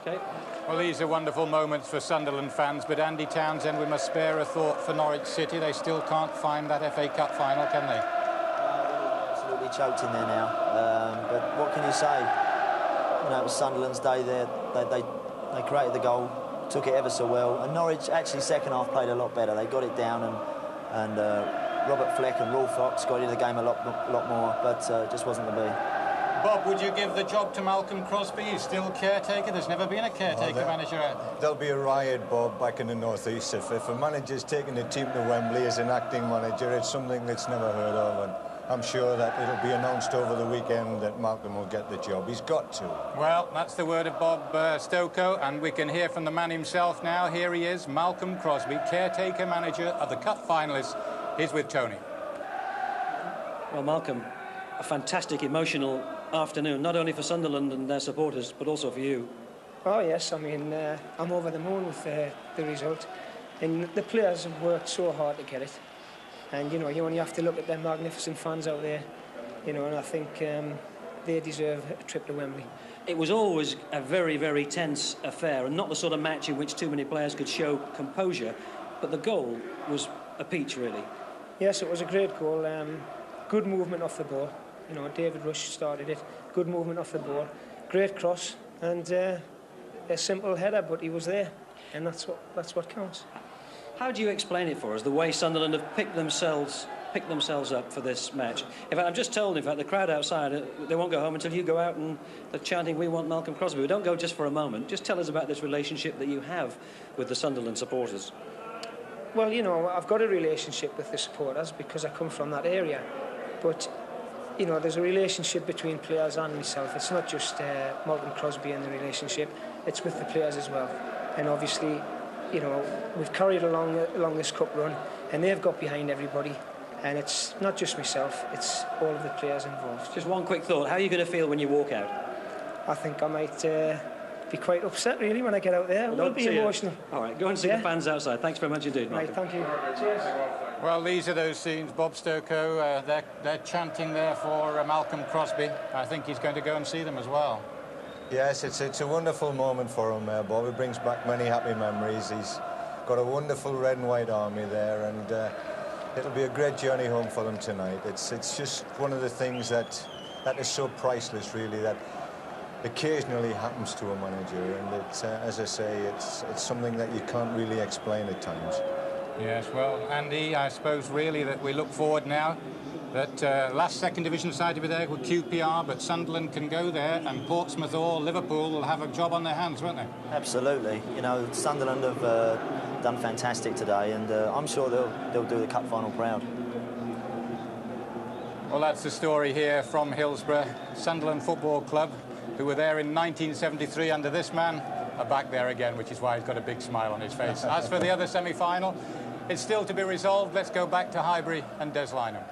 Okay. Well, these are wonderful moments for Sunderland fans, but Andy Townsend, we must spare a thought for Norwich City. They still can't find that FA Cup final, can they? Absolutely choked in there now. But what can you say? You know, it was Sunderland's day there. They created the goal, took it ever so well, and Norwich actually second half played a lot better. They got it down, and Robert Fleck and Rolf Fox got into the game a lot more, but it just wasn't to be. Bob, would you give the job to Malcolm Crosby? He's still caretaker. There's never been a caretaker manager. There'll be a riot, Bob, back in the North East. If a manager's taking a team to Wembley as an acting manager, it's something that's never heard of, and I'm sure that it'll be announced over the weekend that Malcolm will get the job. He's got to. Well, that's the word of Bob Stokoe, and we can hear from the man himself now. Here he is, Malcolm Crosby, caretaker manager of the Cup finalists. He's with Tony. Well, Malcolm, a fantastic, emotional afternoon, not only for Sunderland and their supporters, but also for you. Oh, yes. I mean, I'm over the moon with the result. And the players have worked so hard to get it. And, you know, you only have to look at them magnificent fans out there, you know, and I think they deserve a trip to Wembley. It was always a very, very tense affair, and not the sort of match in which too many players could show composure, but the goal was a peach, really. Yes, it was a great goal. Good movement off the ball. You know, David Rush started it. Good movement off the ball. Great cross, and a simple header, but he was there, and that's what counts. How do you explain it for us, the way Sunderland have picked themselves up for this match? In fact, I'm just told, in fact, the crowd outside, they won't go home until you go out and they're chanting, "We want Malcolm Crosby." But don't go just for a moment. Just tell us about this relationship that you have with the Sunderland supporters. Well, you know, I've got a relationship with the supporters because I come from that area. But, you know, there's a relationship between players and myself. It's not just Malcolm Crosby and the relationship. It's with the players as well. And obviously, you know, we've carried along this cup run, and they've got behind everybody. And it's not just myself, it's all of the players involved. Just one quick thought, how are you going to feel when you walk out? I think I might be quite upset, really, when I get out there. It will be emotional. All right, go and see the fans outside. Thanks very much indeed, Malcolm. Right, thank you. Cheers. Well, these are those scenes. Bob Stokoe, they're chanting there for Malcolm Crosby. I think he's going to go and see them as well. Yes, it's a wonderful moment for him, Bob. It brings back many happy memories. He's got a wonderful red and white army there, and it'll be a great journey home for them tonight. It's just one of the things that is so priceless, really, that occasionally happens to a manager, and it's, as I say, it's something that you can't really explain at times. Yes, well, Andy, I suppose really that we look forward now that last second division side to be there with QPR, but Sunderland can go there, and Portsmouth or Liverpool will have a job on their hands, won't they? Absolutely. You know, Sunderland have done fantastic today, and I'm sure they'll do the cup final proud. Well, that's the story here from Hillsborough. Sunderland Football Club, who were there in 1973 under this man, are back there again, which is why he's got a big smile on his face. As for the other semi-final, it's still to be resolved. Let's go back to Highbury and Des Lynam.